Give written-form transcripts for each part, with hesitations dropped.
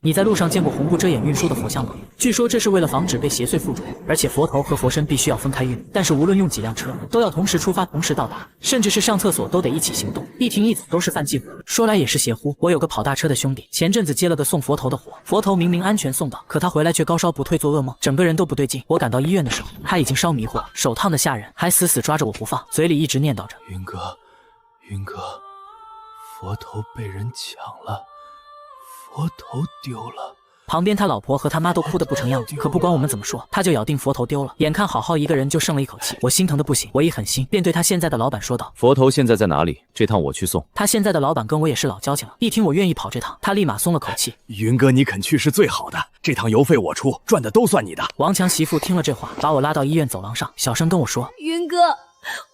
你在路上见过红布遮掩运输的佛像吗？据说这是为了防止被邪祟附着，而且佛头和佛身必须要分开运。但是无论用几辆车，都要同时出发，同时到达，甚至是上厕所都得一起行动，一停一走都是犯忌讳。说来也是邪乎，我有个跑大车的兄弟，前阵子接了个送佛头的活，佛头明明安全送到，可他回来却高烧不退，做噩梦，整个人都不对劲。我赶到医院的时候，他已经烧迷糊了，手烫得吓人，还死死抓着我不放，嘴里一直念叨着：云哥，云哥，佛头被人抢了，佛头丢了。旁边他老婆和他妈都哭得不成样子，可不管我们怎么说，他就咬定佛头丢了。眼看好好一个人就剩了一口气，我心疼的不行。我一狠心，便对他现在的老板说道：佛头现在在哪里？这趟我去送。他现在的老板跟我也是老交情了，一听我愿意跑这趟，他立马松了口气。云哥，你肯去是最好的，这趟油费我出，赚的都算你的。王强媳妇听了这话，把我拉到医院走廊上，小声跟我说：云哥，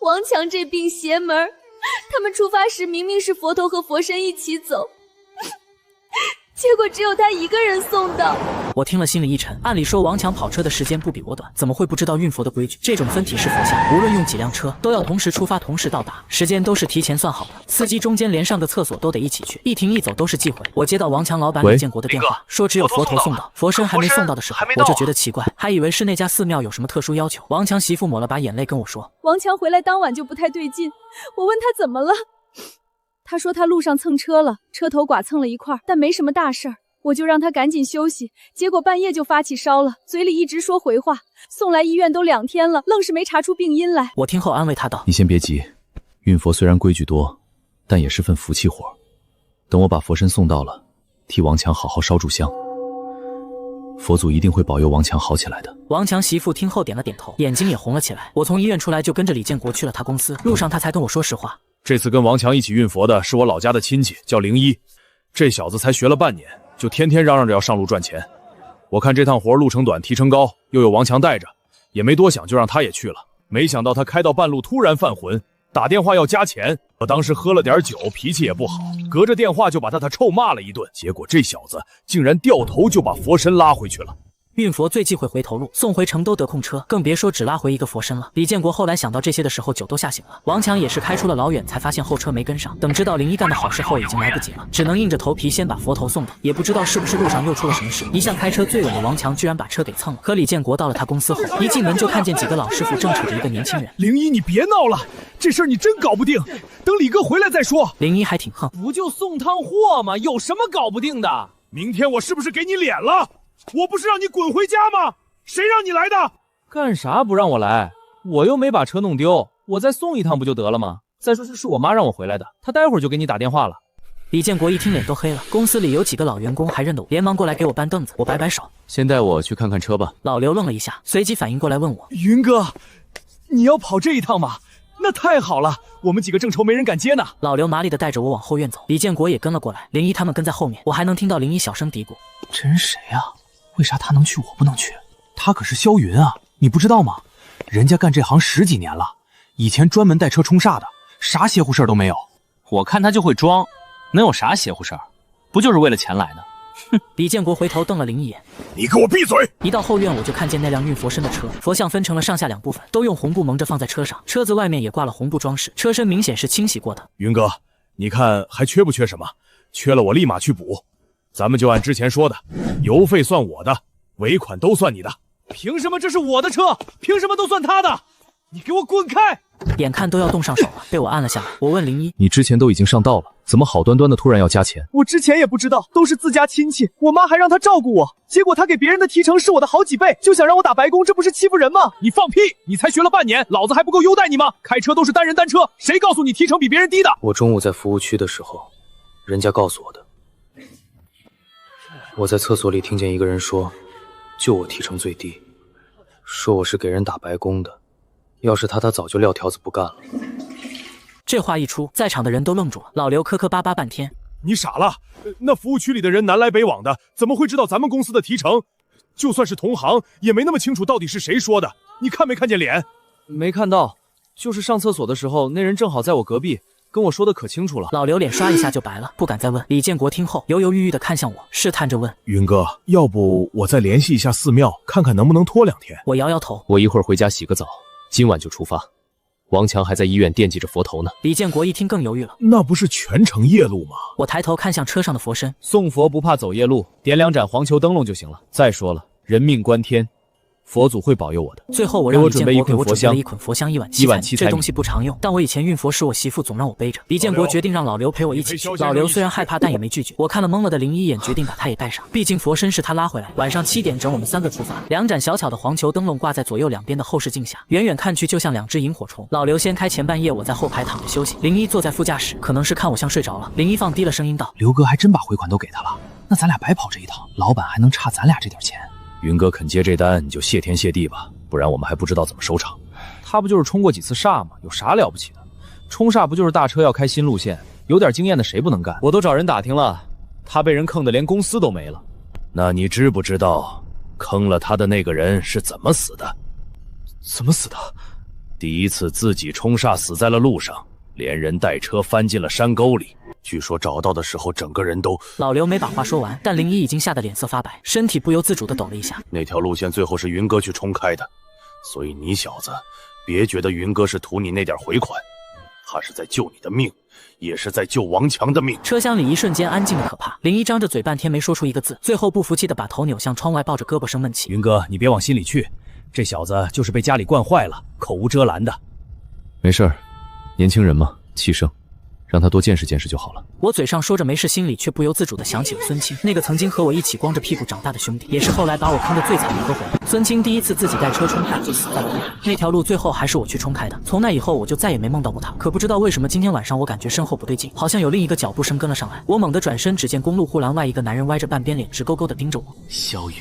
王强这病邪门，他们出发时明明是佛头和佛身一起走，结果只有他一个人送到。我听了心里一沉，按理说王强跑车的时间不比我短，怎么会不知道运佛的规矩？这种分体式佛像，无论用几辆车，都要同时出发，同时到达，时间都是提前算好的。司机中间连上个厕所都得一起去，一停一走都是忌讳。我接到王强老板李建国的电话，说只有佛头送到，佛身还没送到的时候，我就觉得奇怪，还以为是那家寺庙有什么特殊要求。王强媳妇抹了把眼泪跟我说：王强回来当晚就不太对劲，我问他怎么了，他说他路上蹭车了，车头剐蹭了一块，但没什么大事儿。我就让他赶紧休息，结果半夜就发起烧了，嘴里一直说回话，送来医院都2天了，愣是没查出病因来。我听后安慰他道：你先别急，运佛虽然规矩多，但也是份福气活，等我把佛身送到了，替王强好好烧炷香，佛祖一定会保佑王强好起来的。王强媳妇听后点了点头，眼睛也红了起来。我从医院出来就跟着李建国去了他公司，路上他才跟我说实话。这次跟王强一起运佛的是我老家的亲戚，叫灵一，这小子才学了半年，就天天嚷嚷着要上路赚钱。我看这趟活路程短，提成高，又有王强带着，也没多想就让他也去了。没想到他开到半路突然犯浑，打电话要加钱。我当时喝了点酒，脾气也不好，隔着电话就把他臭骂了一顿。结果这小子竟然掉头就把佛身拉回去了。运佛最忌讳回头路，送回城都得空车，更别说只拉回一个佛身了。李建国后来想到这些的时候，酒都吓醒了。王强也是开出了老远，才发现后车没跟上。等知道灵一干的好事后，已经来不及了，只能硬着头皮先把佛头送到。也不知道是不是路上又出了什么事，一向开车最稳的王强居然把车给蹭了。可李建国到了他公司后，一进门就看见几个老师傅正扯着一个年轻人。灵一，你别闹了，这事儿你真搞不定，等李哥回来再说。灵一还挺横，不就送趟货吗？有什么搞不定的？明天我是不是给你脸了？我不是让你滚回家吗？谁让你来的？干啥不让我来？我又没把车弄丢，我再送一趟不就得了吗？再说这是我妈让我回来的，她待会儿就给你打电话了。李建国一听脸都黑了，公司里有几个老员工还认得我，连忙过来给我搬凳子。我摆摆手，先带我去看看车吧。老刘愣了一下，随即反应过来问我：云哥，你要跑这一趟吗？那太好了，我们几个正愁没人敢接呢。老刘麻利地带着我往后院走，李建国也跟了过来，灵一他们跟在后面。我还能听到灵一小声嘀咕：这人谁啊？为啥他能去我不能去？他可是萧云啊，你不知道吗？人家干这行10几年了，以前专门带车冲煞的，啥邪乎事儿都没有。我看他就会装，能有啥邪乎事儿？不就是为了钱来的？哼！李建国回头瞪了灵一眼：你给我闭嘴！一到后院，我就看见那辆运佛身的车，佛像分成了上下2部分，都用红布蒙着放在车上，车子外面也挂了红布装饰，车身明显是清洗过的。云哥，你看还缺不缺什么？缺了我立马去补。咱们就按之前说的，油费算我的，尾款都算你的。凭什么这是我的车？凭什么都算他的？你给我滚开！眼看都要动上手了，被我按了下来。我问灵一：你之前都已经上道了，怎么好端端的突然要加钱？我之前也不知道，都是自家亲戚，我妈还让他照顾我，结果他给别人的提成是我的好几倍，就想让我打白工，这不是欺负人吗？你放屁！你才学了半年，老子还不够优待你吗？开车都是单人单车，谁告诉你提成比别人低的？我中午在服务区的时候，人家告诉我的。我在厕所里听见一个人说，就我提成最低，说我是给人打白工的，要是他早就撂挑子不干了。这话一出，在场的人都愣住了。老刘磕磕巴巴半天：你傻了？那服务区里的人南来北往的，怎么会知道咱们公司的提成？就算是同行，也没那么清楚到底是谁说的。你看没看见脸？没看到，就是上厕所的时候，那人正好在我隔壁，跟我说的可清楚了。老刘脸刷一下就白了，不敢再问。李建国听后犹犹豫豫地看向我，试探着问：云哥，要不我再联系一下寺庙，看看能不能拖2天？我摇摇头：我一会儿回家洗个澡，今晚就出发。王强还在医院惦记着佛头呢。李建国一听更犹豫了，那不是全程夜路吗？我抬头看向车上的佛身，送佛不怕走夜路，点2盏黄球灯笼就行了。再说了，人命关天，佛祖会保佑我的。最后我让李建国给我准备了一一捆佛香1碗7这东西不常用，但我以前运佛时我媳妇总让我背着。李建国决定让老刘陪我一起去。老刘虽然害怕，但也没拒绝。我看了懵了的01眼，决定把他也带上，毕竟佛身是他拉回来。晚上7点整，我们3个出发。2盏小巧的黄球灯笼挂在左右两边的后视镜下，远远看去就像2只萤火虫。老刘先开前半夜，我在后排躺着休息。01坐在副驾驶，可能是看我像睡着了。01放低了声音道：“刘哥还真把回款都给他了，那咱俩白跑这一趟，老板还能差咱俩这点钱。”云哥肯接这单，你就谢天谢地吧，不然我们还不知道怎么收场。他不就是冲过几次煞吗？有啥了不起的？冲煞不就是大车要开新路线，有点经验的谁不能干？我都找人打听了，他被人坑得连公司都没了。那你知不知道坑了他的那个人是怎么死的？怎么死的？第一次自己冲煞死在了路上，连人带车翻进了山沟里。据说找到的时候，整个人都……老刘没把话说完，但01已经吓得脸色发白，身体不由自主地抖了一下。那条路线最后是云哥去冲开的，所以你小子别觉得云哥是图你那点回款，他是在救你的命，也是在救王强的命。车厢里一瞬间安静的可怕，01张着嘴半天没说出一个字，最后不服气的把头扭向窗外，抱着胳膊生闷气。云哥，你别往心里去，这小子就是被家里惯坏了，口无遮拦的。没事儿，年轻人嘛，气盛，让他多见识见识就好了。我嘴上说着没事，心里却不由自主地想起了孙清，那个曾经和我一起光着屁股长大的兄弟，也是后来把我坑得最惨的合伙人。孙清第一次自己带车冲煞就死在了路上，那条路最后还是我去冲开的。从那以后我就再也没梦到过他。可不知道为什么今天晚上我感觉身后不对劲，好像有另一个脚步声跟了上来。我猛地转身，只见公路护栏外一个男人歪着半边脸，直勾勾地盯着我。萧云，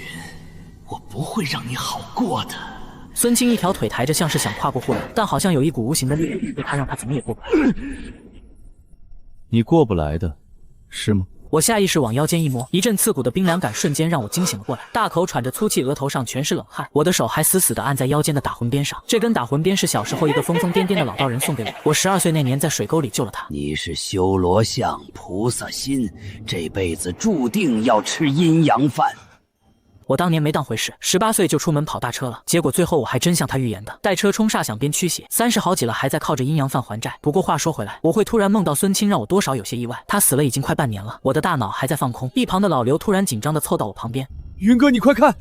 我不会让你好过的。孙清一条腿抬着，像是想跨过护栏，但好像有一股无形的力量逼他，让他怎么也过不来。你过不来的，是吗？我下意识往腰间一摸，一阵刺骨的冰凉感瞬间让我惊醒了过来，大口喘着粗气，额头上全是冷汗。我的手还死死地按在腰间的打魂鞭上，这根打魂鞭是小时候一个疯疯癫癫的老道人送给我，我12岁那年在水沟里救了他。你是修罗像菩萨心，这辈子注定要吃阴阳饭。我当年没当回事，18岁就出门跑大车了，结果最后我还真像他预言的，带车冲煞想编驱邪，30好几了还在靠着阴阳饭还债。不过话说回来，我会突然梦到孙清让我多少有些意外，他死了已经快半年了，我的大脑还在放空。一旁的老刘突然紧张地凑到我旁边，云哥你快看，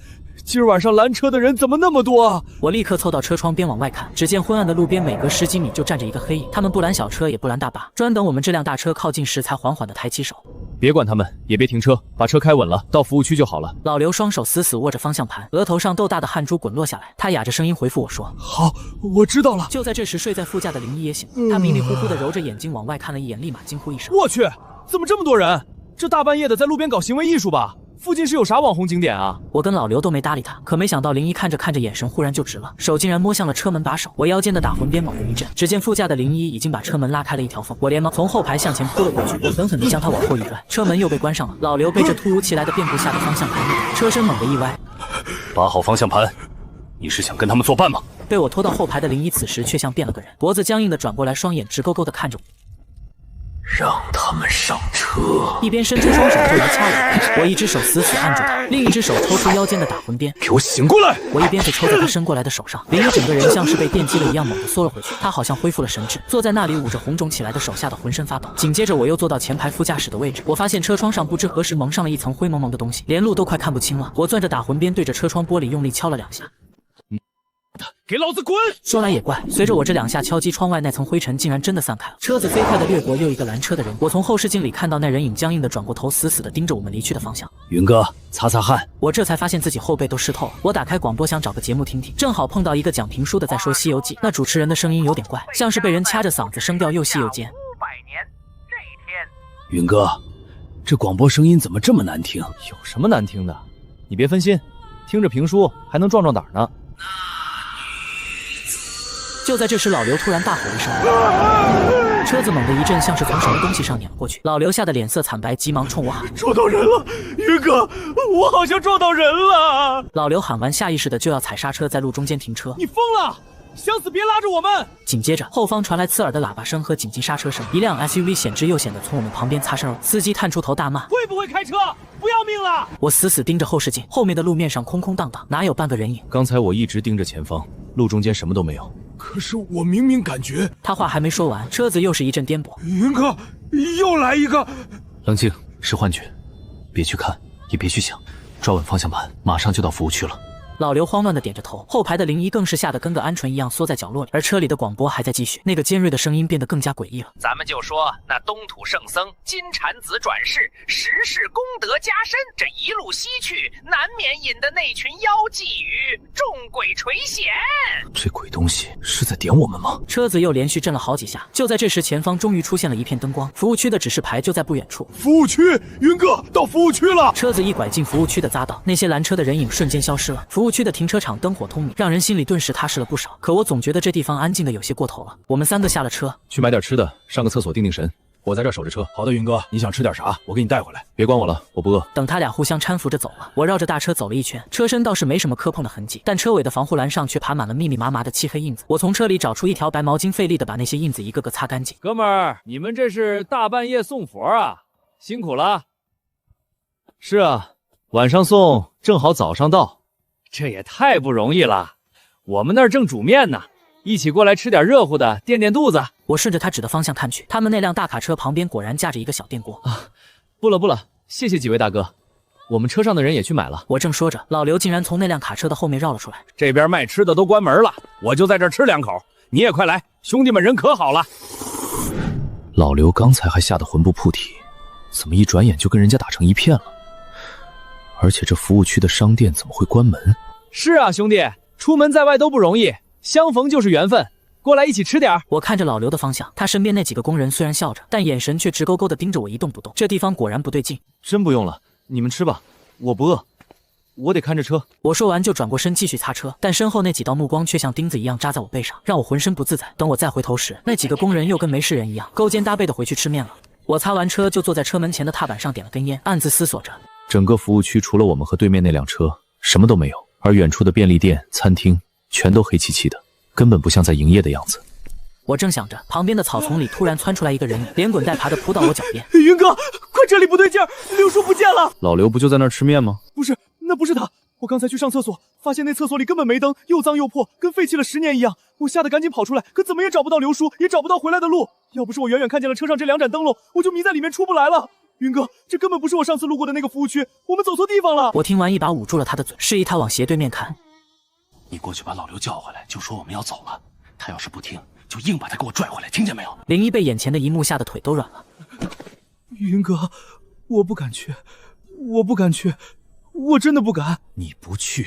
今儿晚上拦车的人怎么那么多啊？我立刻凑到车窗边往外看，只见昏暗的路边每隔10几米就站着一个黑影，他们不拦小车也不拦大巴，专等我们这辆大车靠近时才缓缓地抬起手。别管他们，也别停车，把车开稳了，到服务区就好了。老刘双手死死握着方向盘，额头上豆大的汗珠滚落下来，他哑着声音回复我说：“好，我知道了。”就在这时，睡在副驾的01也醒了，他迷迷糊糊地揉着眼睛往外看了一眼，立马惊呼一声：“我去，怎么这么多人？这大半夜的在路边搞行为艺术吧？附近是有啥网红景点啊？”我跟老刘都没搭理他，可没想到01看着看着眼神忽然就直了，手竟然摸向了车门把手。我腰间的打魂鞭猛地一震，只见副驾的01已经把车门拉开了一条缝，我连忙从后排向前扑了过去，我狠狠地将他往后一拽，车门又被关上了。老刘被这突如其来的变故吓得方向盘一倒，车身猛地一歪。把好方向盘，你是想跟他们作伴吗？被我拖到后排的01此时却像变了个人，脖子僵硬地转过来，双眼直勾勾地看着我。让他们上车！一边伸出双手就来掐我，我一只手死死按住他，另一只手抽出腰间的打魂鞭，给我醒过来！我一鞭子抽在他伸过来的手上，01整个人像是被电击了一样猛地缩了回去，他好像恢复了神智，坐在那里捂着红肿起来的手，吓得浑身发抖。紧接着我又坐到前排副驾驶的位置，我发现车窗上不知何时蒙上了一层灰蒙蒙的东西，连路都快看不清了。我攥着打魂鞭对着车窗玻璃用力敲了2下。给老子滚！说来也怪，随着我这2下敲击，窗外那层灰尘竟然真的散开了。车子飞快地掠过又一个拦车的人，我从后视镜里看到那人影僵硬地转过头，死死地盯着我们离去的方向。云哥，擦擦汗。我这才发现自己后背都湿透了。我打开广播想找个节目听听，正好碰到一个讲评书的在说《西游记》，那主持人的声音有点怪，像是被人掐着嗓子，声调又细又尖。500年这一天，云哥，这广播声音怎么这么难听？有什么难听的？你别分心，听着评书还能壮壮胆呢。就在这时，老刘突然大吼一声，车子猛地一震，像是从什么东西上碾了过去。老刘吓得脸色惨白，急忙冲我喊：“撞到人了，云哥，我好像撞到人了！”老刘喊完，下意识的就要踩刹车，在路中间停车。你疯了！想死别拉着我们！紧接着，后方传来刺耳的喇叭声和紧急刹车声，一辆 SUV 显智又显的从我们旁边擦身而过，司机探出头大骂：“会不会开车？不要命了！”我死死盯着后视镜，后面的路面上空空荡荡，哪有半个人影？刚才我一直盯着前方，路中间什么都没有。可是我明明感觉……他话还没说完，车子又是一阵颠簸。云哥，又来一个！冷静，是幻觉，别去看，也别去想，抓稳方向盘，马上就到服务区了。老刘慌乱地点着头，后排的林一更是吓得跟个鹌鹑一样缩在角落里，而车里的广播还在继续，那个尖锐的声音变得更加诡异了。咱们就说那东土圣僧金蝉子转世，时世功德加深，这一路西去，难免引得那群妖妓与众鬼垂涎。这鬼东西是在点我们吗？车子又连续震了好几下，就在这时，前方终于出现了一片灯光，服务区的指示牌就在不远处。服务区，云哥到服务区了。车子一拐进服务区的匝道，那些拦车的人影瞬间消失了。服务区的停车场灯火通明，让人心里顿时踏实了不少。可我总觉得这地方安静的有些过头了。我们3个下了车，去买点吃的，上个厕所定定神。我在这守着车。好的，云哥，你想吃点啥？我给你带回来。别管我了，我不饿。等他俩互相搀扶着走了，我绕着大车走了一圈，车身倒是没什么磕碰的痕迹，但车尾的防护栏上却爬满了密密麻麻的漆黑印子。我从车里找出一条白毛巾，费力的把那些印子一个个擦干净。哥们儿，你们这是大半夜送佛啊，辛苦了。是啊，晚上送，正好早上到。这也太不容易了，我们那儿正煮面呢，一起过来吃点热乎的，垫垫肚子。我顺着他指的方向看去，他们那辆大卡车旁边果然架着一个小电锅啊！不了，谢谢几位大哥，我们车上的人也去买了。我正说着，老刘竟然从那辆卡车的后面绕了出来。这边卖吃的都关门了，我就在这儿吃2口，你也快来，兄弟们人可好了。老刘刚才还吓得魂不附体，怎么一转眼就跟人家打成一片了？而且这服务区的商店怎么会关门？是啊，兄弟，出门在外都不容易，相逢就是缘分，过来一起吃点。我看着老刘的方向，他身边那几个工人虽然笑着，但眼神却直勾勾地盯着我一动不动。这地方果然不对劲。真不用了，你们吃吧，我不饿，我得看着车。我说完就转过身继续擦车，但身后那几道目光却像钉子一样扎在我背上，让我浑身不自在。等我再回头时，那几个工人又跟没事人一样，勾肩搭背地回去吃面了。我擦完车就坐在车门前的踏板上点了根烟，暗自思索着。整个服务区除了我们和对面那辆车，什么都没有，而远处的便利店、餐厅全都黑漆漆的，根本不像在营业的样子。我正想着，旁边的草丛里突然窜出来一个人影，连滚带爬的扑到我脚边。云哥，快，这里不对劲儿，刘叔不见了！老刘不就在那儿吃面吗？不是，那不是他。我刚才去上厕所，发现那厕所里根本没灯，又脏又破，跟废弃了10年一样。我吓得赶紧跑出来，可怎么也找不到刘叔，也找不到回来的路。要不是我远远看见了车上这2盏灯笼，我就迷在里面出不来了。云哥，这根本不是我上次路过的那个服务区，我们走错地方了。我听完一把捂住了他的嘴，示意他往斜对面看。你过去把老刘叫回来，就说我们要走了。他要是不听，就硬把他给我拽回来，听见没有？林一被眼前的一幕吓得腿都软了。云哥，我不敢去，我真的不敢。你不去，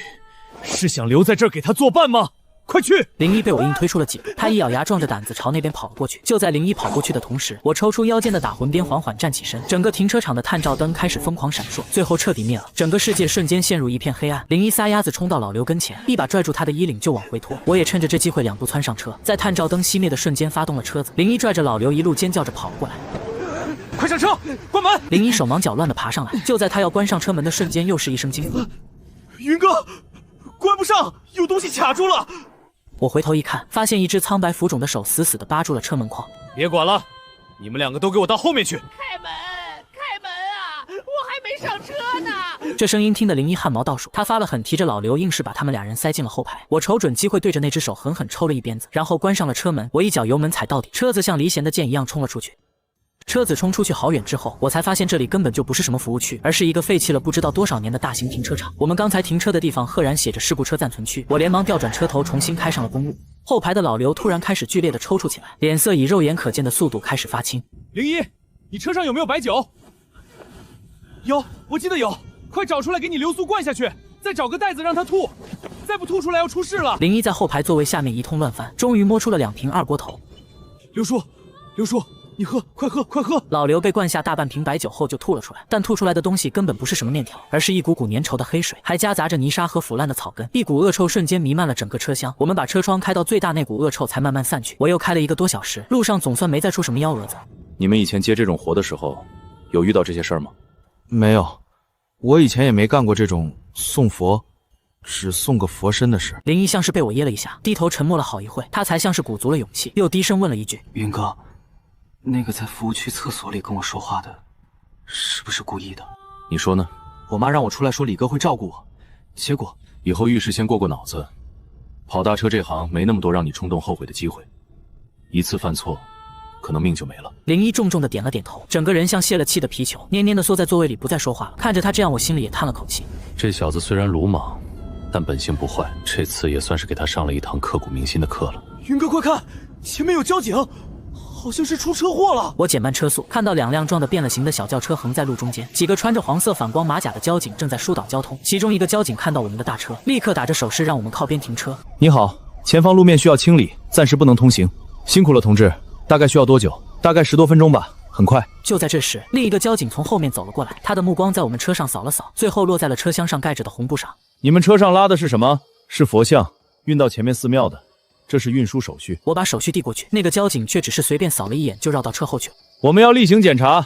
是想留在这儿给他作伴吗？快去！林一被我硬推出了几步，他一咬牙，壮着胆子朝那边跑了过去。就在林一跑过去的同时，我抽出腰间的打魂鞭，缓缓站起身。整个停车场的探照灯开始疯狂闪烁，最后彻底灭了。整个世界瞬间陷入一片黑暗。林一撒丫子冲到老刘跟前，一把拽住他的衣领就往回拖。我也趁着这机会2步窜上车，在探照灯熄灭的瞬间发动了车子。林一拽着老刘一路尖叫着跑了过来。快上车，关门！林一手忙脚乱地爬上来，就在他要关上车门的瞬间，又是一声惊呼。云哥，关不上，有东西卡住了。我回头一看，发现一只苍白浮肿的手死死地扒住了车门框。别管了，你们2个都给我到后面去！开门啊！我还没上车呢！这声音听得林一汗毛倒竖，他发了狠，提着老刘硬是把他们2人塞进了后排。我瞅准机会，对着那只手狠狠抽了一鞭子，然后关上了车门。我一脚油门踩到底，车子像离弦的箭一样冲了出去。车子冲出去好远之后，我才发现这里根本就不是什么服务区，而是一个废弃了不知道多少年的大型停车场。我们刚才停车的地方赫然写着事故车暂存区。我连忙调转车头，重新开上了公路。后排的老刘突然开始剧烈的抽搐起来，脸色以肉眼可见的速度开始发青。01，你车上有没有白酒？有，我记得有，快找出来给你流苏灌下去，再找个袋子让他吐，再不吐出来要出事了。01在后排座位下面一通乱翻，终于摸出了2瓶2锅头。刘叔，你喝，快喝！老刘被灌下大半瓶白酒后就吐了出来，但吐出来的东西根本不是什么面条，而是一股股粘稠的黑水，还夹杂着泥沙和腐烂的草根，一股恶臭瞬间弥漫了整个车厢。我们把车窗开到最大，那股恶臭才慢慢散去。我又开了1个多小时，路上总算没再出什么幺蛾子。你们以前接这种活的时候，有遇到这些事儿吗？没有，我以前也没干过这种送佛，只送个佛身的事。01像是被我噎了一下，低头沉默了好一会，他才像是鼓足了勇气，又低声问了一句：云哥，那个在服务区厕所里跟我说话的，是不是故意的？你说呢？我妈让我出来说李哥会照顾我，结果以后遇事先过过脑子，跑大车这行没那么多让你冲动后悔的机会，一次犯错，可能命就没了。林一重重的点了点头，整个人像泄了气的皮球，蔫蔫的缩在座位里，不再说话了。看着他这样，我心里也叹了口气。这小子虽然鲁莽，但本性不坏，这次也算是给他上了一堂刻骨铭心的课了。云哥，快看，前面有交警，好像是出车祸了。我减慢车速，看到2辆撞得变了形的小轿车横在路中间，几个穿着黄色反光马甲的交警正在疏导交通。其中一个交警看到我们的大车，立刻打着手势让我们靠边停车。你好，前方路面需要清理，暂时不能通行，辛苦了，同志。大概需要多久？大概10多分钟吧，很快。就在这时，另一个交警从后面走了过来，他的目光在我们车上扫了扫，最后落在了车厢上盖着的红布上。你们车上拉的是什么？是佛像，运到前面寺庙的，这是运输手续。我把手续递过去，那个交警却只是随便扫了一眼就绕到车后去。我们要例行检查，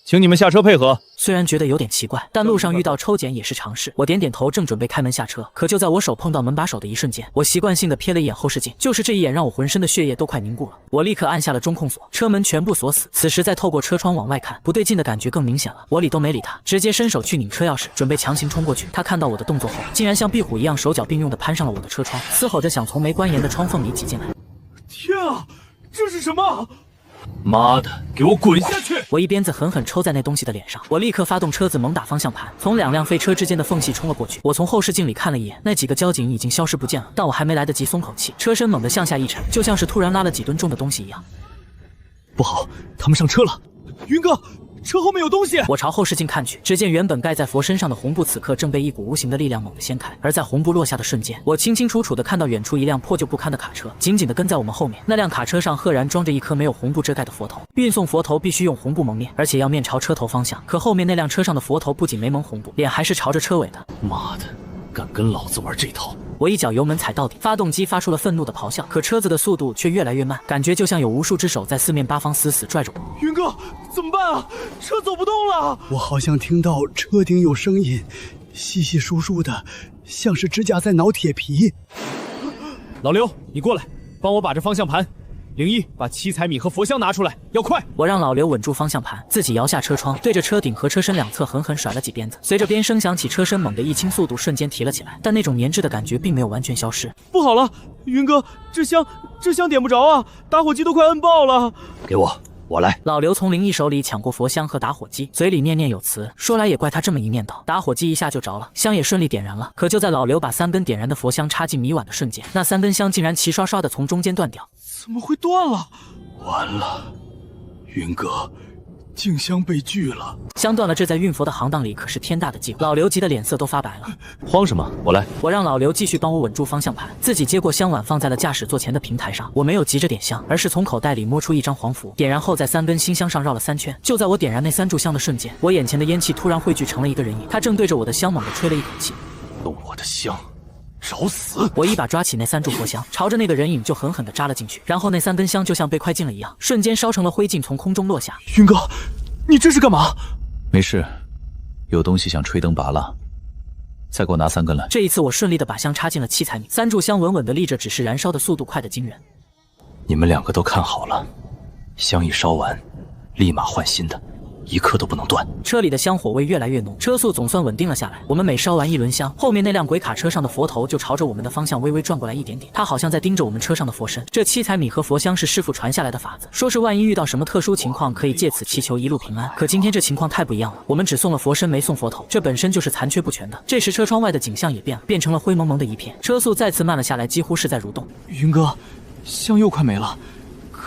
请你们下车配合。虽然觉得有点奇怪，但路上遇到抽检也是常事。我点点头，正准备开门下车，可就在我手碰到门把手的一瞬间，我习惯性的瞥了一眼后视镜，就是这一眼让我浑身的血液都快凝固了。我立刻按下了中控锁，车门全部锁死。此时再透过车窗往外看，不对劲的感觉更明显了。我理都没理他，直接伸手去拧车钥匙，准备强行冲过去。他看到我的动作后，竟然像壁虎一样手脚并用的攀上了我的车窗，嘶吼着想从没关严的窗缝里挤进来。天啊，这是什么？妈的，给我滚下去！我一鞭子狠狠抽在那东西的脸上，我立刻发动车子猛打方向盘，从2辆废车之间的缝隙冲了过去。我从后视镜里看了一眼，那几个交警已经消失不见了，但我还没来得及松口气，车身猛地向下一沉，就像是突然拉了几吨重的东西一样。不好，他们上车了！云哥，车后面有东西！我朝后视镜看去，只见原本盖在佛身上的红布此刻正被一股无形的力量猛地掀开，而在红布落下的瞬间，我清清楚楚地看到远处一辆破旧不堪的卡车紧紧地跟在我们后面。那辆卡车上赫然装着一颗没有红布遮盖的佛头，运送佛头必须用红布蒙面，而且要面朝车头方向。可后面那辆车上的佛头不仅没蒙红布，脸还是朝着车尾的。妈的，敢跟老子玩这套！我一脚油门踩到底，发动机发出了愤怒的咆哮，可车子的速度却越来越慢，感觉就像有无数只手在四面八方死死拽着我。云哥，怎么办啊？车走不动了！我好像听到车顶有声音，稀稀疏疏的，像是指甲在挠铁皮。老刘，你过来，帮我把这方向盘。灵一，把7彩米和佛香拿出来，要快！我让老刘稳住方向盘，自己摇下车窗，对着车顶和车身两侧狠狠甩了几鞭子。随着鞭声响起，车身猛地一轻，速度瞬间提了起来，但那种粘滞的感觉并没有完全消失。不好了，云哥，这香点不着啊，打火机都快摁爆了。给我来。老刘从灵一手里抢过佛香和打火机，嘴里念念有词。说来也怪他这么一念叨，打火机一下就着了，香也顺利点燃了。可就在老刘把3根点燃的佛香插进米碗的瞬间，那3根香竟然齐刷刷的从中间断掉。怎么会断了？完了，云哥，静香被拒了。香断了，这在运佛的行当里可是天大的忌讳。老刘急得脸色都发白了。慌什么？我来。我让老刘继续帮我稳住方向盘，自己接过香碗放在了驾驶座前的平台上。我没有急着点香，而是从口袋里摸出一张黄符，点燃后在3根新香上绕了3圈。就在我点燃那3炷香的瞬间，我眼前的烟气突然汇聚成了一个人影，他正对着我的香猛地吹了一口气。动我的香，找死！我一把抓起那3炷佛香，朝着那个人影就狠狠地扎了进去，然后那3根香就像被快进了一样，瞬间烧成了灰烬，从空中落下。云哥，你这是干嘛？没事，有东西想吹灯拔蜡。再给我拿3根来。这一次我顺利地把香插进了7彩米，3炷香稳稳地立着，只是燃烧的速度快得惊人。你们2个都看好了，香一烧完，立马换新的。一刻都不能断。车里的香火味越来越浓，车速总算稳定了下来。我们每烧完1轮香，后面那辆鬼卡车上的佛头就朝着我们的方向微微转过来一点点，它好像在盯着我们车上的佛身。这7彩米和佛香是师傅传下来的法子，说是万一遇到什么特殊情况，可以借此祈求一路平安。可今天这情况太不一样了，我们只送了佛身，没送佛头，这本身就是残缺不全的。这时车窗外的景象也变了，变成了灰蒙蒙的一片，车速再次慢了下来，几乎是在蠕动。云哥，香又快没了。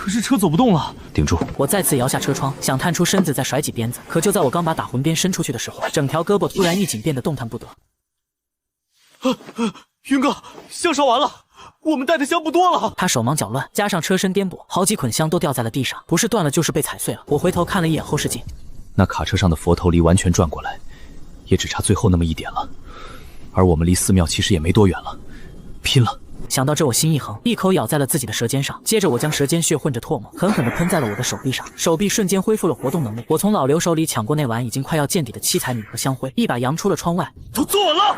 可是车走不动了，顶住！我再次摇下车窗，想探出身子再甩几鞭子，可就在我刚把打魂鞭伸出去的时候，整条胳膊突然一紧，变得动弹不得。云哥，香烧完了，我们带的香不多了。他手忙脚乱，加上车身颠簸，好几捆香都掉在了地上，不是断了就是被踩碎了。我回头看了一眼后视镜，那卡车上的佛头离完全转过来，也只差最后那么一点了，而我们离寺庙其实也没多远了，拼了！想到这，我心一横，一口咬在了自己的舌尖上，接着我将舌尖血混着唾沫狠狠地喷在了我的手臂上，手臂瞬间恢复了活动能力。我从老刘手里抢过那碗已经快要见底的7彩米和香灰，一把扬出了窗外。都坐稳了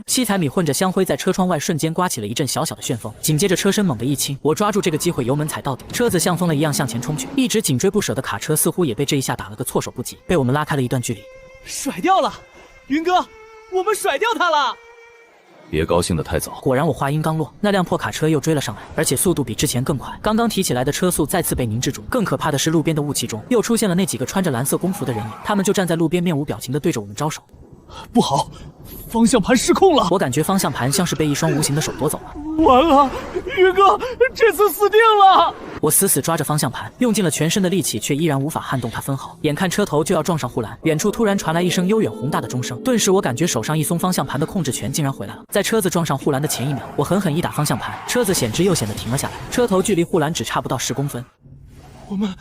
！7彩米混着香灰在车窗外瞬间刮起了一阵小小的旋风，紧接着车身猛地一倾，我抓住这个机会油门踩到底，车子像疯了一样向前冲去。一直紧追不舍的卡车似乎也被这一下打了个措手不及，被我们拉开了一段距离。甩掉了，云哥，我们甩掉它了！别高兴得太早。果然，我话音刚落，那辆破卡车又追了上来，而且速度比之前更快。刚刚提起来的车速再次被凝滞住。更可怕的是，路边的雾气中又出现了那几个穿着蓝色工服的人影，他们就站在路边，面无表情地对着我们招手。不好，方向盘失控了！我感觉方向盘像是被一双无形的手夺走了。完了，云哥，这次死定了！我死死抓着方向盘，用尽了全身的力气，却依然无法撼动它分毫。眼看车头就要撞上护栏，远处突然传来一声悠远宏大的钟声，顿时我感觉手上一松，方向盘的控制权竟然回来了。在车子撞上护栏的前一秒，我狠狠一打方向盘，车子险之又险地停了下来，车头距离护栏只差不到10公分。我们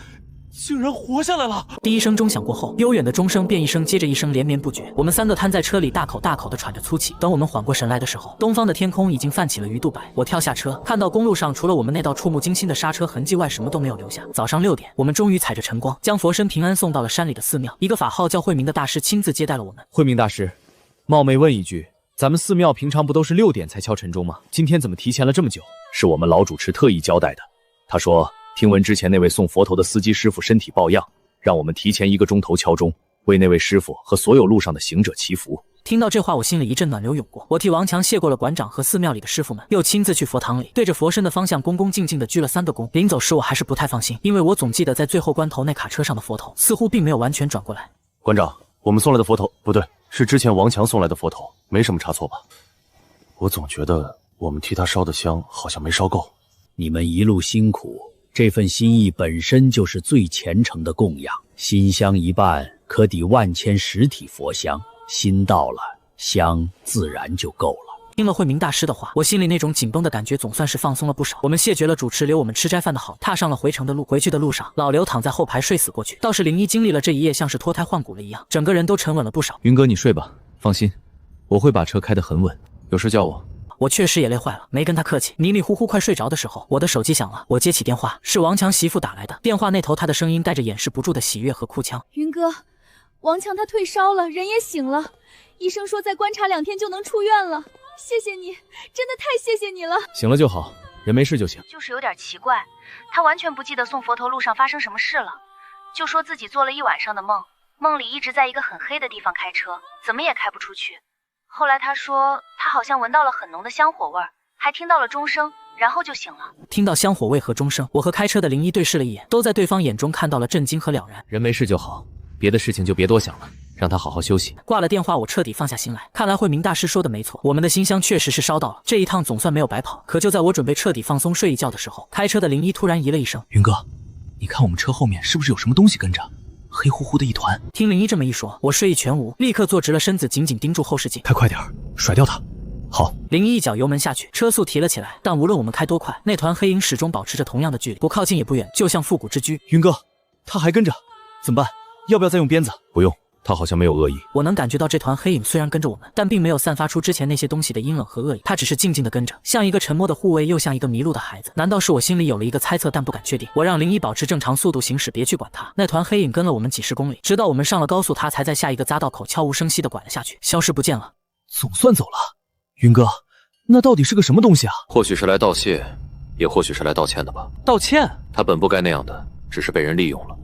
竟然活下来了！第一声钟响过后，悠远的钟声便一声接着一声连绵不绝。我们3个瘫在车里，大口大口地喘着粗气。等我们缓过神来的时候，东方的天空已经泛起了鱼肚白。我跳下车，看到公路上除了我们那道触目惊心的刹车痕迹外，什么都没有留下。早上6点，我们终于踩着晨光，将佛身平安送到了山里的寺庙。一个法号叫慧明的大师亲自接待了我们。慧明大师，冒昧问一句，咱们寺庙平常不都是6点才敲晨钟吗？今天怎么提前了这么久？是我们老主持特意交代的。他说，听闻之前那位送佛头的司机师傅身体抱恙，让我们提前1个钟头敲钟，为那位师傅和所有路上的行者祈福。听到这话，我心里一阵暖流涌过。我替王强谢过了馆长和寺庙里的师傅们，又亲自去佛堂里，对着佛身的方向恭恭敬敬地鞠了3个躬。临走时，我还是不太放心，因为我总记得在最后关头那卡车上的佛头似乎并没有完全转过来。馆长，我们送来的佛头不对，是之前王强送来的佛头，没什么差错吧？我总觉得我们替他烧的香好像没烧够。你们一路辛苦，这份心意本身就是最虔诚的供养，心香一半可抵万千实体佛香，心到了，香自然就够了。听了慧明大师的话，我心里那种紧绷的感觉总算是放松了不少。我们谢绝了主持留我们吃斋饭的好，踏上了回程的路。回去的路上，老刘躺在后排睡死过去，倒是01经历了这一夜，像是脱胎换骨了一样，整个人都沉稳了不少。云哥，你睡吧，放心，我会把车开得很稳，有事叫我。我确实也累坏了，没跟他客气。迷迷糊糊快睡着的时候，我的手机响了，我接起电话，是王强媳妇打来的。电话那头，他的声音带着掩饰不住的喜悦和哭腔。云哥，王强他退烧了，人也醒了，医生说再观察2天就能出院了。谢谢你，真的太谢谢你了。醒了就好，人没事就行。就是有点奇怪，他完全不记得送佛头路上发生什么事了，就说自己做了一晚上的梦，梦里一直在一个很黑的地方开车，怎么也开不出去。后来他说他好像闻到了很浓的香火味儿，还听到了钟声，然后就醒了。听到香火味和钟声，我和开车的01对视了一眼，都在对方眼中看到了震惊和了然。人没事就好，别的事情就别多想了，让他好好休息。挂了电话，我彻底放下心来。看来慧明大师说的没错，我们的心香确实是烧到了，这一趟总算没有白跑。可就在我准备彻底放松睡一觉的时候，开车的01突然咦了一声：“云哥，你看我们车后面是不是有什么东西跟着？黑乎乎的一团。”听01这么一说，我睡意全无，立刻坐直了身子，紧紧盯住后视镜。开快点，甩掉它。好，01一脚油门下去，车速提了起来。但无论我们开多快，那团黑影始终保持着同样的距离，不靠近也不远，就像复古之居。云哥，他还跟着，怎么办？要不要再用鞭子？不用，他好像没有恶意。我能感觉到这团黑影虽然跟着我们，但并没有散发出之前那些东西的阴冷和恶意，他只是静静地跟着，像一个沉默的护卫，又像一个迷路的孩子。难道是我心里有了一个猜测，但不敢确定。我让01保持正常速度行驶，别去管他。那团黑影跟了我们几十公里，直到我们上了高速，他才在下一个匝道口悄无声息地拐了下去，消失不见了。总算走了。云哥，那到底是个什么东西啊？或许是来道谢，也或许是来道歉的吧。道歉？他本不该那样的，只是被人利用了。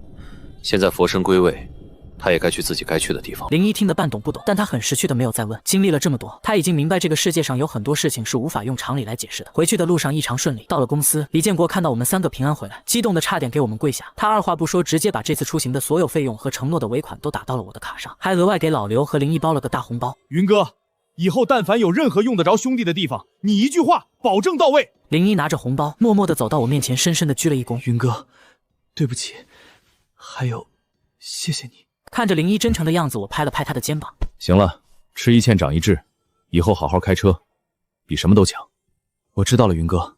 现在佛身归位，他也该去自己该去的地方。01听得半懂不懂，但他很识趣的没有再问。经历了这么多，他已经明白这个世界上有很多事情是无法用常理来解释的。回去的路上异常顺利，到了公司，李建国看到我们3个平安回来，激动的差点给我们跪下。他二话不说，直接把这次出行的所有费用和承诺的尾款都打到了我的卡上，还额外给老刘和01包了个大红包。云哥，以后但凡有任何用得着兄弟的地方，你一句话保证到位。01拿着红包，默默地走到我面前，深深地鞠了一躬。云哥，对不起，还有，谢谢你。看着01真诚的样子，我拍了拍他的肩膀。行了，吃一堑长一智，以后好好开车，比什么都强。我知道了，云哥，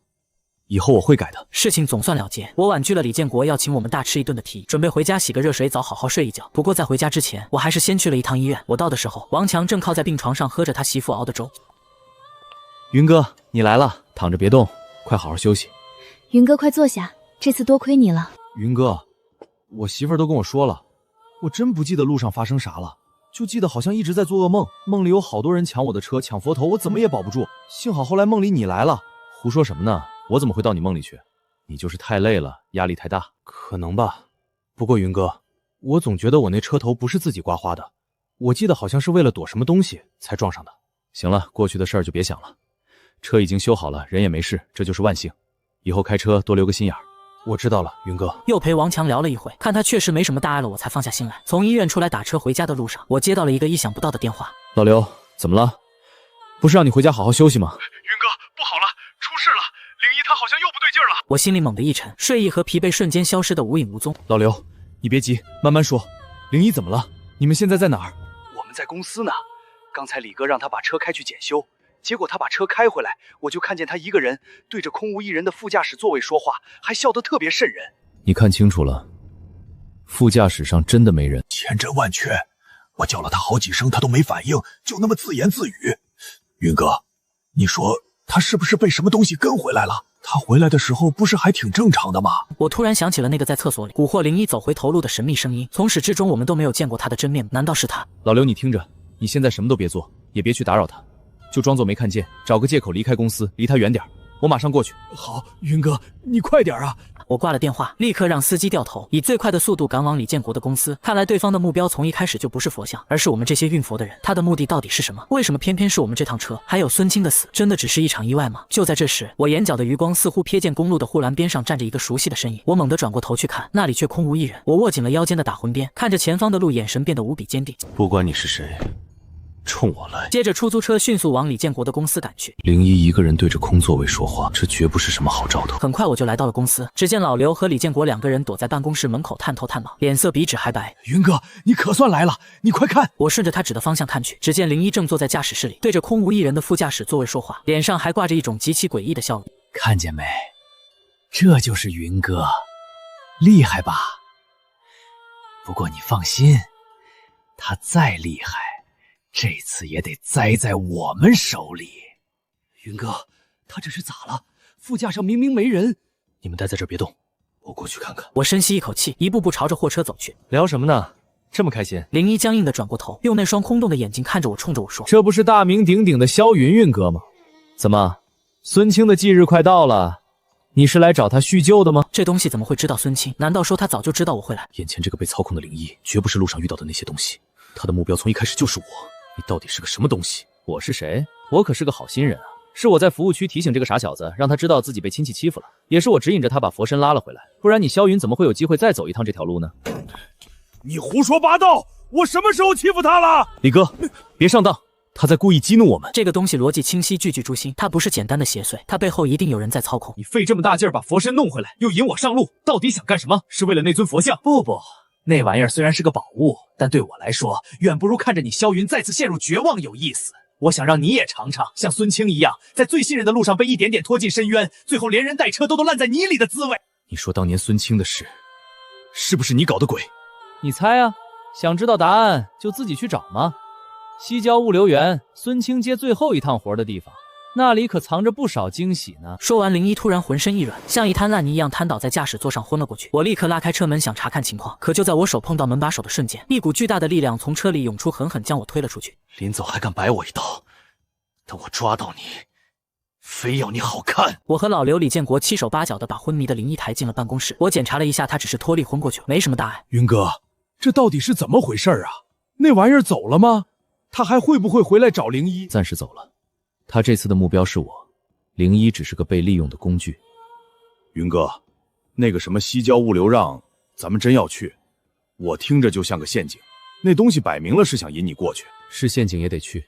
以后我会改的。事情总算了结，我婉拒了李建国要请我们大吃一顿的提议，准备回家洗个热水澡，好好睡一觉。不过在回家之前，我还是先去了一趟医院。我到的时候，王强正靠在病床上喝着他媳妇熬的粥。云哥，你来了，躺着别动，快好好休息。云哥，快坐下，这次多亏你了。云哥，我媳妇儿都跟我说了，我真不记得路上发生啥了，就记得好像一直在做噩梦，梦里有好多人抢我的车，抢佛头，我怎么也保不住。幸好后来梦里你来了。胡说什么呢？我怎么会到你梦里去？你就是太累了，压力太大。可能吧。不过云哥，我总觉得我那车头不是自己刮花的，我记得好像是为了躲什么东西才撞上的。行了，过去的事儿就别想了。车已经修好了，人也没事，这就是万幸。以后开车多留个心眼儿。我知道了，云哥。又陪王强聊了一会，看他确实没什么大碍了，我才放下心来。从医院出来打车回家的路上，我接到了一个意想不到的电话。老刘，怎么了？不是让你回家好好休息吗？云哥，不好了，出事了！灵一她好像又不对劲儿了。我心里猛地一沉，睡意和疲惫瞬间消失得无影无踪。老刘，你别急，慢慢说。灵一怎么了？你们现在在哪儿？我们在公司呢。刚才李哥让他把车开去检修，结果他把车开回来，我就看见他一个人对着空无一人的副驾驶座位说话，还笑得特别瘆人。你看清楚了，副驾驶上真的没人。千真万确，我叫了他好几声，他都没反应，就那么自言自语。云哥，你说他是不是被什么东西跟回来了？他回来的时候不是还挺正常的吗？我突然想起了那个在厕所里蛊惑灵一走回头路的神秘声音，从始至终我们都没有见过他的真面目，难道是他？老刘，你听着，你现在什么都别做，也别去打扰他，就装作没看见，找个借口离开公司，离他远点。我马上过去。好，云哥，你快点啊！我挂了电话，立刻让司机掉头，以最快的速度赶往李建国的公司。看来对方的目标从一开始就不是佛像，而是我们这些运佛的人。他的目的到底是什么？为什么偏偏是我们这趟车？还有孙清的死，真的只是一场意外吗？就在这时，我眼角的余光似乎瞥见公路的护栏边上站着一个熟悉的身影。我猛地转过头去看，那里却空无一人。我握紧了腰间的打魂鞭，看着前方的路，眼神变得无比坚定。不管你是谁，冲我来！接着，出租车迅速往李建国的公司赶去。灵一一个人对着空座位说话，这绝不是什么好兆头。很快我就来到了公司，只见老刘和李建国两个人躲在办公室门口探头探脑，脸色比纸还白。云哥，你可算来了，你快看！我顺着他指的方向看去，只见灵一正坐在驾驶室里，对着空无一人的副驾驶座位说话，脸上还挂着一种极其诡异的笑容。看见没？这就是云哥，厉害吧？不过你放心，他再厉害，这次也得栽在我们手里。云哥，他这是咋了？副驾上明明没人。你们待在这儿别动，我过去看看。我深吸一口气，一步步朝着货车走去。聊什么呢？这么开心？灵一僵硬地转过头，用那双空洞的眼睛看着我，冲着我说：“这不是大名鼎鼎的萧云云哥吗？怎么，孙清的忌日快到了，你是来找他叙旧的吗？”这东西怎么会知道孙清？难道说他早就知道我会来？眼前这个被操控的灵一，绝不是路上遇到的那些东西，他的目标从一开始就是我。你到底是个什么东西？我是谁？我可是个好心人啊！是我在服务区提醒这个傻小子，让他知道自己被亲戚欺负了，也是我指引着他把佛身拉了回来，不然你萧云怎么会有机会再走一趟这条路呢？你胡说八道！我什么时候欺负他了？李哥，别上当，他在故意激怒我们。这个东西逻辑清晰，句句诛心，他不是简单的邪祟，他背后一定有人在操控。你费这么大劲儿把佛身弄回来，又引我上路，到底想干什么？是为了那尊佛像？不，那玩意儿虽然是个宝物，但对我来说，远不如看着你萧云再次陷入绝望有意思。我想让你也尝尝像孙清一样，在最信任的路上被一点点拖进深渊，最后连人带车都烂在泥里的滋味。你说当年孙清的事，是不是你搞的鬼？你猜啊，想知道答案就自己去找吗？西郊物流园，孙清接最后一趟活的地方，那里可藏着不少惊喜呢。说完，灵一突然浑身一软，像一滩烂泥一样瘫倒在驾驶座上昏了过去。我立刻拉开车门想查看情况，可就在我手碰到门把手的瞬间，一股巨大的力量从车里涌出，狠狠将我推了出去。临走还敢摆我一道，等我抓到你，非要你好看！我和老刘、李建国七手八脚的把昏迷的灵一抬进了办公室。我检查了一下，他只是脱力昏过去，没什么大碍。云哥，这到底是怎么回事啊？那玩意儿走了吗？他还会不会回来找灵一？暂时走了，他这次的目标是我，灵一只是个被利用的工具。云哥，那个什么西郊物流让，咱们真要去？我听着就像个陷阱，那东西摆明了是想引你过去。是陷阱也得去。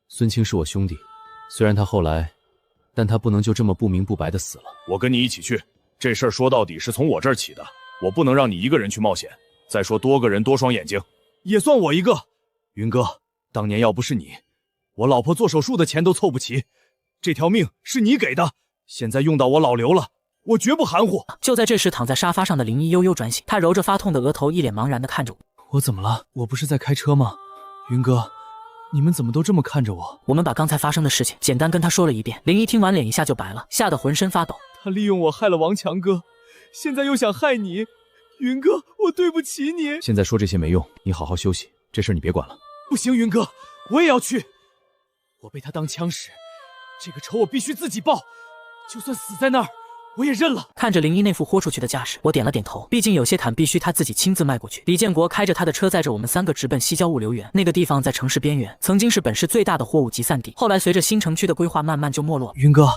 孙清是我兄弟，虽然他后来，但他不能就这么不明不白的死了。我跟你一起去，这事儿说到底是从我这儿起的，我不能让你一个人去冒险。再说多个人多双眼睛，也算我一个。云哥，当年要不是你，我老婆做手术的钱都凑不齐，这条命是你给的，现在用到我老刘了，我绝不含糊。就在这时，躺在沙发上的灵一悠悠转醒，他揉着发痛的额头，一脸茫然地看着我。我怎么了？我不是在开车吗？云哥，你们怎么都这么看着我？我们把刚才发生的事情简单跟他说了一遍。灵一听完脸一下就白了，吓得浑身发抖。他利用我害了王强哥，现在又想害你。云哥，我对不起你。现在说这些没用，你好好休息，这事儿你别管了。不行，云哥，我也要去。我被他当枪使，这个仇我必须自己报，就算死在那儿，我也认了。看着林一那副豁出去的架势，我点了点头。毕竟有些坎必须他自己亲自迈过去。李建国开着他的车，载着我们3个直奔西郊物流园。那个地方在城市边缘，曾经是本市最大的货物集散地，后来随着新城区的规划，慢慢就没落。云哥，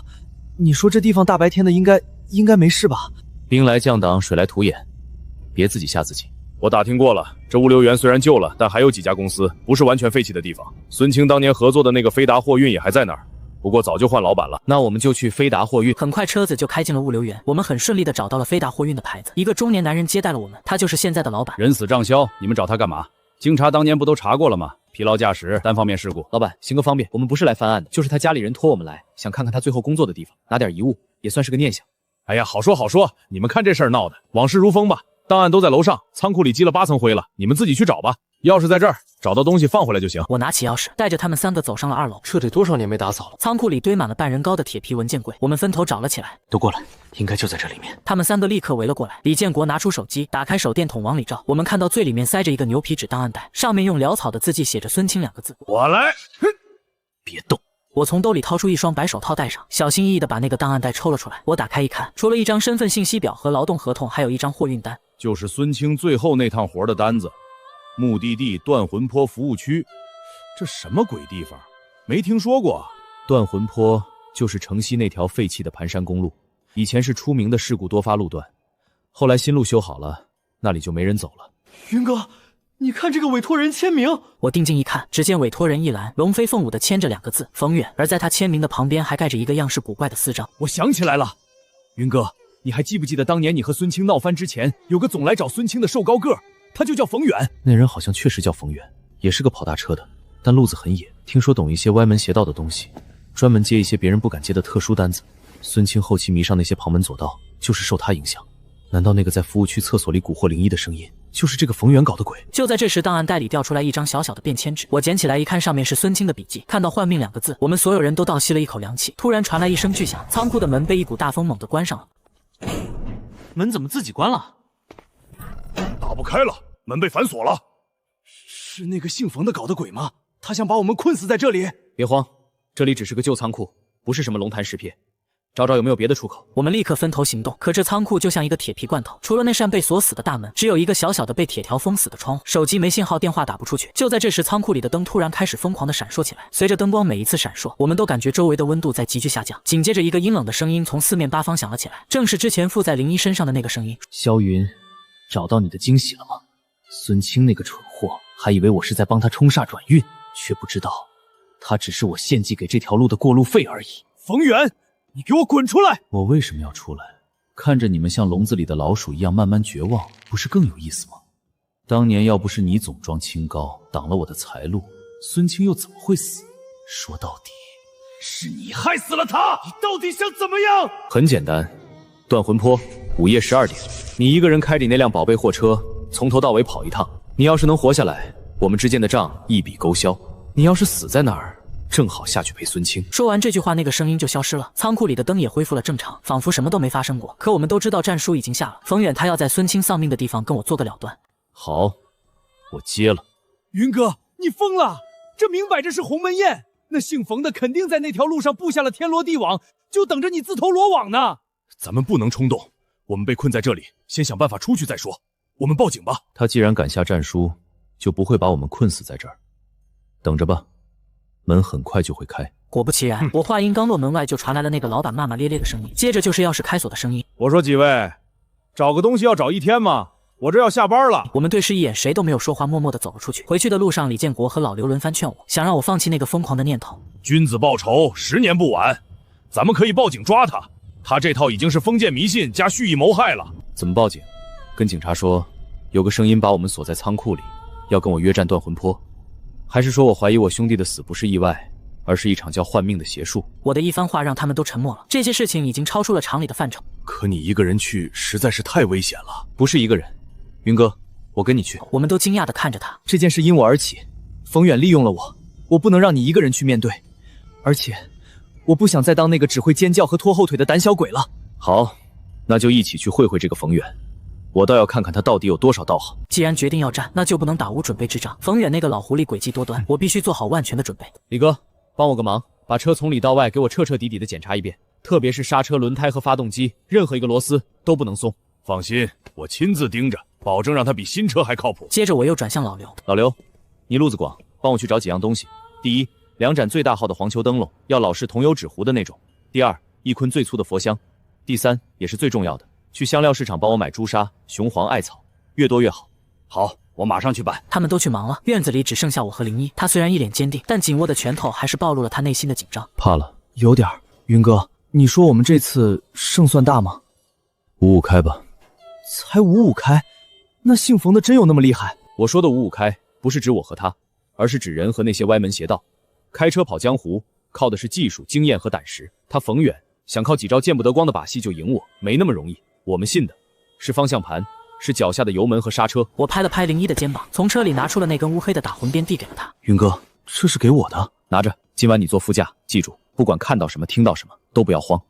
你说这地方大白天的应该没事吧？兵来将挡，水来土掩，别自己吓自己。我打听过了，这物流园虽然旧了，但还有几家公司不是完全废弃的地方。孙清当年合作的那个飞达货运也还在那儿。不过早就换老板了，那我们就去飞达货运。很快车子就开进了物流园，我们很顺利的找到了飞达货运的牌子。一个中年男人接待了我们，他就是现在的老板。人死账消，你们找他干嘛？经查当年不都查过了吗？疲劳驾驶、单方面事故。老板，行个方便，我们不是来翻案的，就是他家里人托我们来，想看看他最后工作的地方，拿点遗物，也算是个念想。哎呀，好说好说，你们看这事儿闹的，往事如风吧。档案都在楼上，仓库里积了8层灰了，你们自己去找吧。钥匙在这儿，找到东西放回来就行。我拿起钥匙，带着他们3个走上了2楼。这得多少年没打扫了？仓库里堆满了半人高的铁皮文件柜，我们分头找了起来。都过来，应该就在这里面。他们3个立刻围了过来。李建国拿出手机，打开手电筒往里照。我们看到最里面塞着一个牛皮纸档案袋，上面用潦草的字迹写着孙清2个字。我来，别动。我从兜里掏出一双白手套戴上，小心翼翼地把那个档案袋抽了出来。我打开一看，除了一张身份信息表和劳动合同，还有一张货运单，就是孙清最后那趟活的单子。目的地断魂坡服务区，这什么鬼地方？没听说过。断魂坡就是城西那条废弃的盘山公路，以前是出名的事故多发路段，后来新路修好了，那里就没人走了。云哥，你看这个委托人签名。我定睛一看，只见委托人一栏龙飞凤舞的签着2个字冯远，而在他签名的旁边还盖着一个样式古怪的私章。我想起来了，云哥，你还记不记得当年你和孙清闹翻之前，有个总来找孙清的瘦高个，他就叫冯远。那人好像确实叫冯远，也是个跑大车的，但路子很野，听说懂一些歪门邪道的东西，专门接一些别人不敢接的特殊单子。孙清后期迷上那些旁门左道，就是受他影响。难道那个在服务区厕所里蛊惑灵异的声音，就是这个冯远搞的鬼？就在这时，档案袋里掉出来一张小小的便签纸，我捡起来一看，上面是孙清的笔记。看到换命2个字，我们所有人都倒吸了一口凉气。突然传来一声巨响，仓库的门被一股大风猛地关上了。门怎么自己关了？打不开了，门被反锁了。是那个姓冯的搞的鬼吗？他想把我们困死在这里。别慌，这里只是个旧仓库，不是什么龙潭石片，找找有没有别的出口。我们立刻分头行动，可这仓库就像一个铁皮罐头，除了那扇被锁死的大门，只有一个小小的被铁条封死的窗户，手机没信号，电话打不出去。就在这时，仓库里的灯突然开始疯狂的闪烁起来，随着灯光每一次闪烁，我们都感觉周围的温度在急剧下降。紧接着，一个阴冷的声音从4面8方响了起来，正是之前附在林一身上的那个声音。萧云，找到你的惊喜了吗？孙清那个蠢货，还以为我是在帮他冲煞转运，却不知道他只是我献祭给这条路的过路费而已。冯远，你给我滚出来！我为什么要出来？看着你们像笼子里的老鼠一样慢慢绝望，不是更有意思吗？当年要不是你总装清高，挡了我的财路，孙清又怎么会死？说到底，是你害死了他！你到底想怎么样？很简单，断魂坡午夜12点，你一个人开着那辆宝贝货车，从头到尾跑一趟。你要是能活下来，我们之间的账一笔勾销；你要是死在那儿，正好下去陪孙清。说完这句话，那个声音就消失了，仓库里的灯也恢复了正常，仿佛什么都没发生过。可我们都知道战书已经下了，冯远他要在孙清丧命的地方跟我做个了断。好，我接了。云哥，你疯了！这明摆着是鸿门宴，那姓冯的肯定在那条路上布下了天罗地网，就等着你自投罗网呢。咱们不能冲动，我们被困在这里，先想办法出去再说。我们报警吧。他既然敢下战书，就不会把我们困死在这儿。等着吧，门很快就会开。果不其然，我话音刚落，门外就传来了那个老板骂骂咧咧的声音，接着就是钥匙开锁的声音。我说几位，找个东西要找1天吗？我这要下班了。我们对视一眼，谁都没有说话，默默地走了出去。回去的路上，李建国和老刘轮番劝我，想让我放弃那个疯狂的念头。君子报仇，10年不晚。咱们可以报警抓他，他这套已经是封建迷信加蓄意谋害了。怎么报警？跟警察说，有个声音把我们锁在仓库里，要跟我约战断魂坡。还是说我怀疑我兄弟的死不是意外，而是一场叫换命的邪术？我的一番话让他们都沉默了，这些事情已经超出了常理的范畴。可你一个人去实在是太危险了。不是一个人，云哥，我跟你去。我们都惊讶地看着他。这件事因我而起，冯远利用了我，我不能让你一个人去面对，而且我不想再当那个只会尖叫和拖后腿的胆小鬼了。好，那就一起去会会这个冯远。我倒要看看他到底有多少道行。既然决定要战，那就不能打无准备之仗。冯远那个老狐狸诡计多端，我必须做好万全的准备。李哥，帮我个忙，把车从里到外给我彻彻底底的检查一遍。特别是刹车、轮胎和发动机，任何一个螺丝都不能松。放心，我亲自盯着，保证让它比新车还靠谱。接着我又转向老刘，老刘，你路子广，帮我去找几样东西。第一，2盏最大号的黄球灯笼，要老式桐油纸糊的那种。第二，一捆最粗的佛香。第三，也是最重要的，去香料市场帮我买朱砂、雄黄、艾草，越多越好。好，我马上去办。他们都去忙了，院子里只剩下我和林一。他虽然一脸坚定，但紧握的拳头还是暴露了他内心的紧张。怕了，有点儿。云哥，你说我们这次胜算大吗？5-5开吧。才5-5开？那姓冯的真有那么厉害？我说的5-5开，不是指我和他，而是指人和那些歪门邪道。开车跑江湖，靠的是技术、经验和胆识。他冯远想靠几招见不得光的把戏就赢我，没那么容易。我们信的是方向盘，是脚下的油门和刹车。我拍了拍林一的肩膀，从车里拿出了那根乌黑的打魂鞭，递给了他。云哥，这是给我的，拿着。今晚你坐副驾，记住，不管看到什么、听到什么，都不要慌。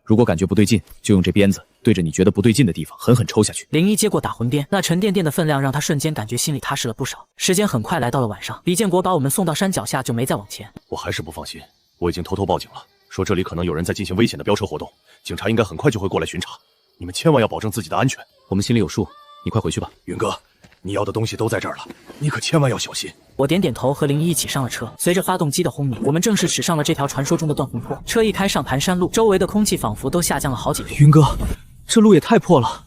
如果感觉不对劲，就用这鞭子对着你觉得不对劲的地方狠狠抽下去。林一接过打魂鞭，那沉甸甸的分量让他瞬间感觉心里踏实了不少。时间很快来到了晚上，李建国把我们送到山脚下，就没再往前。我还是不放心，我已经偷偷报警了，说这里可能有人在进行危险的飙车活动，警察应该很快就会过来巡查，你们千万要保证自己的安全。我们心里有数，你快回去吧。云哥，你要的东西都在这儿了，你可千万要小心。我点点头，和林一一起上了车。随着发动机的轰鸣，我们正式驶上了这条传说中的断魂坡。车一开上盘山路，周围的空气仿佛都下降了好几度。云哥，这路也太破了。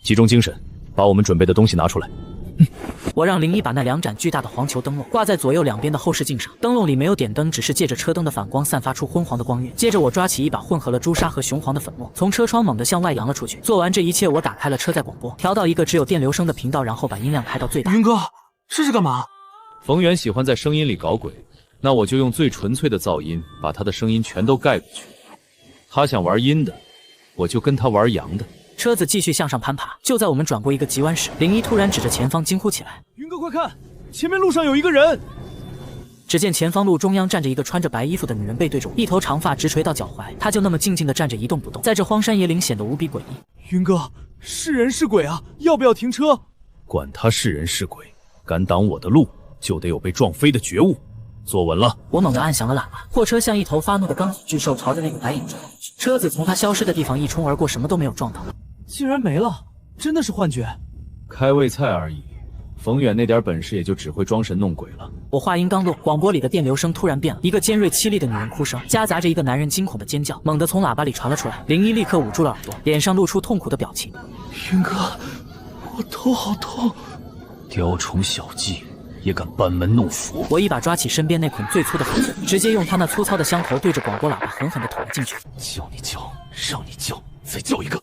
集中精神，把我们准备的东西拿出来。我让林一把那2盏巨大的黄球灯笼挂在左右两边的后视镜上，灯笼里没有点灯，只是借着车灯的反光散发出昏黄的光晕。接着我抓起一把混合了朱砂和雄黄的粉末，从车窗猛地向外扬了出去。做完这一切，我打开了车载广播，调到一个只有电流声的频道，然后把音量开到最大。云哥，这是干嘛？冯源喜欢在声音里搞鬼，那我就用最纯粹的噪音把他的声音全都盖过去。他想玩阴的，我就跟他玩阳的。车子继续向上攀爬，就在我们转过一个急弯时，林一突然指着前方惊呼起来：“云哥，快看，前面路上有一个人！”只见前方路中央站着一个穿着白衣服的女人，背对着我，一头长发直垂到脚踝，她就那么静静地站着一动不动，在这荒山野岭显得无比诡异。云哥，是人是鬼啊？要不要停车？管他是人是鬼，敢挡我的路，就得有被撞飞的觉悟。坐稳了！我猛地按响了喇叭，货车像一头发怒的钢铁巨兽朝着那个白影冲过去，车子从它消失的地方一冲而过，什么都没有撞到。竟然没了，真的是幻觉。开胃菜而已，冯远那点本事也就只会装神弄鬼了。我话音刚落，广播里的电流声突然变了，一个尖锐凄厉的女人哭声，夹杂着一个男人惊恐的尖叫，猛地从喇叭里传了出来。林一立刻捂住了耳朵，脸上露出痛苦的表情。云哥，我头好痛。雕虫小技，也敢班门弄斧！我一把抓起身边那捆最粗的粉末，直接用他那粗糙的香头对着广播喇叭狠狠地捅了进去。叫你叫，让你叫，再叫一个！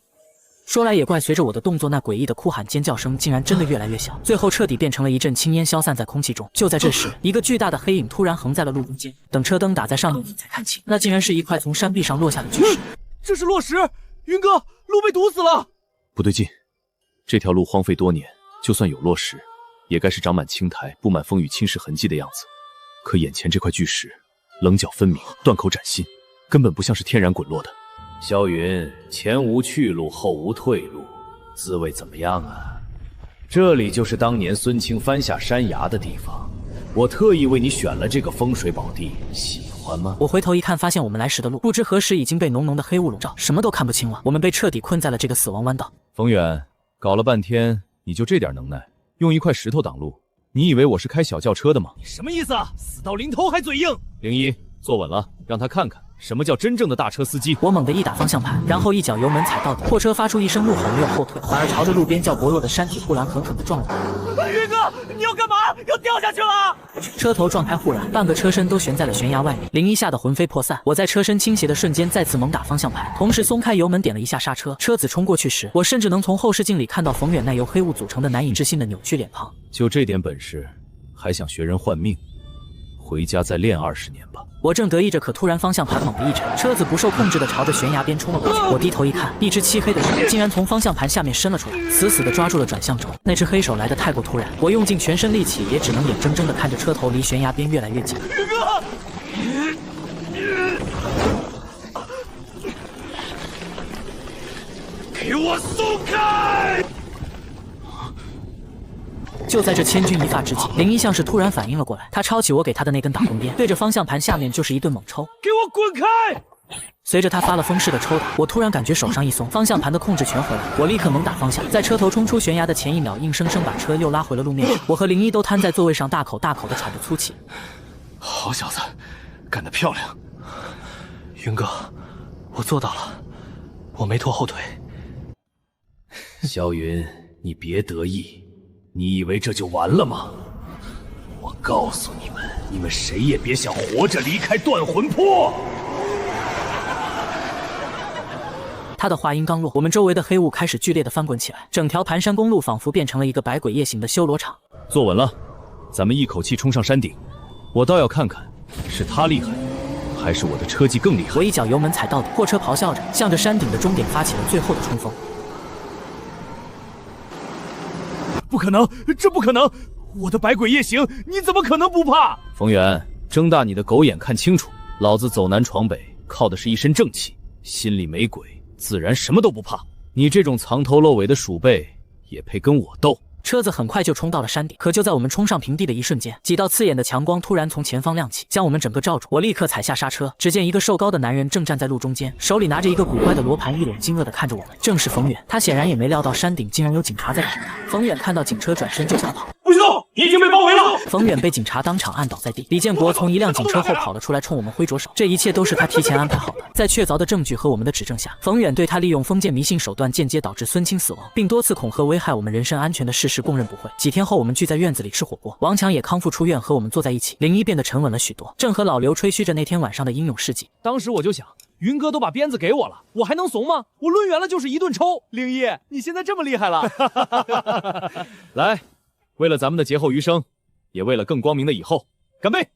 说来也怪，随着我的动作，那诡异的哭喊尖叫声竟然真的越来越小，最后彻底变成了一阵青烟消散在空气中。就在这时，一个巨大的黑影突然横在了路中间，等车灯打在上面，你才看清，那竟然是一块从山壁上落下的巨石。这是落石！云哥，路被堵死了！不对劲，这条路荒废多年，就算有落石，也该是长满青苔、布满风雨侵蚀痕迹的样子。可眼前这块巨石，棱角分明，断口斩心，根本不像是天然滚落的。萧云，前无去路，后无退路，滋味怎么样啊？这里就是当年孙清翻下山崖的地方，我特意为你选了这个风水宝地，喜欢吗？我回头一看，发现我们来时的路不知何时已经被浓浓的黑雾笼罩，什么都看不清了。我们被彻底困在了这个死亡弯道。冯远，搞了半天你就这点能耐，用一块石头挡路，你以为我是开小轿车的吗？你什么意思啊？死到临头还嘴硬！零一，坐稳了，让他看看什么叫真正的大车司机。我猛地一打方向盘，然后一脚油门踩到底，货车发出一声怒吼，没有后退，反而朝着路边较薄弱的山体护栏狠狠地撞了过来。云哥，你要干嘛？要掉下去了！车头撞开护栏，半个车身都悬在了悬崖外面。林一吓得魂飞魄散，我在车身倾斜的瞬间再次猛打方向盘，同时松开油门，点了一下刹车。车子冲过去时，我甚至能从后视镜里看到冯远那由黑雾组成的难以置信的扭曲脸庞。就这点本事，还想学人换命？回家再练20年吧。我正得意着，可突然方向盘猛地一沉，车子不受控制地朝着悬崖边冲了过去。我低头一看，一只漆黑的手竟然从方向盘下面伸了出来，死死地抓住了转向轴。那只黑手来得太过突然，我用尽全身力气，也只能眼睁睁地看着车头离悬崖边越来越近。云哥，给我松开！就在这千钧一发之际，林一像是突然反应了过来，他抄起我给他的那根打魂鞭，对着方向盘下面就是一顿猛抽。给我滚开！随着他发了疯似的抽打，我突然感觉手上一松，方向盘的控制权回来，我立刻猛打方向，在车头冲出悬崖的前一秒，硬生生把车又拉回了路面上。我和林一都瘫在座位上，大口大口的喘着粗气。好小子，干得漂亮！云哥，我做到了，我没拖后腿。萧云，你别得意，你以为这就完了吗？我告诉你们，你们谁也别想活着离开断魂坡！他的话音刚落，我们周围的黑雾开始剧烈的翻滚起来，整条盘山公路仿佛变成了一个百鬼夜行的修罗场。坐稳了，咱们一口气冲上山顶。我倒要看看，是他厉害，还是我的车技更厉害。我一脚油门踩到底，货车咆哮着，向着山顶的终点发起了最后的冲锋。不可能，这不可能！我的百鬼夜行，你怎么可能不怕？冯远，睁大你的狗眼看清楚，老子走南闯北，靠的是一身正气，心里没鬼，自然什么都不怕。你这种藏头露尾的鼠辈，也配跟我斗？车子很快就冲到了山顶，可就在我们冲上平地的一瞬间，几道刺眼的强光突然从前方亮起，将我们整个罩住。我立刻踩下刹车，只见一个瘦高的男人正站在路中间，手里拿着一个古怪的罗盘，一脸惊愕地看着我们。正是冯远，他显然也没料到山顶竟然有警察在看他。冯远看到警车，转身就想跑。不许动！你已经被包围了！冯远被警察当场按倒在地。李建国从一辆警车后跑了出来，冲我们挥着手。这一切都是他提前安排好的。在确凿的证据和我们的指证下，冯远对他利用封建迷信手段间接导致孙清死亡，并多次恐吓危害我们人身安全的事实供认不讳。几天后，我们聚在院子里吃火锅，王强也康复出院，和我们坐在一起。林一变得沉稳了许多，正和老刘吹嘘着那天晚上的英勇事迹。当时我就想，云哥都把鞭子给我了，我还能怂吗？我抡圆了就是一顿抽。灵一，你现在这么厉害了！来，为了咱们的劫后余生，也为了更光明的以后，干杯！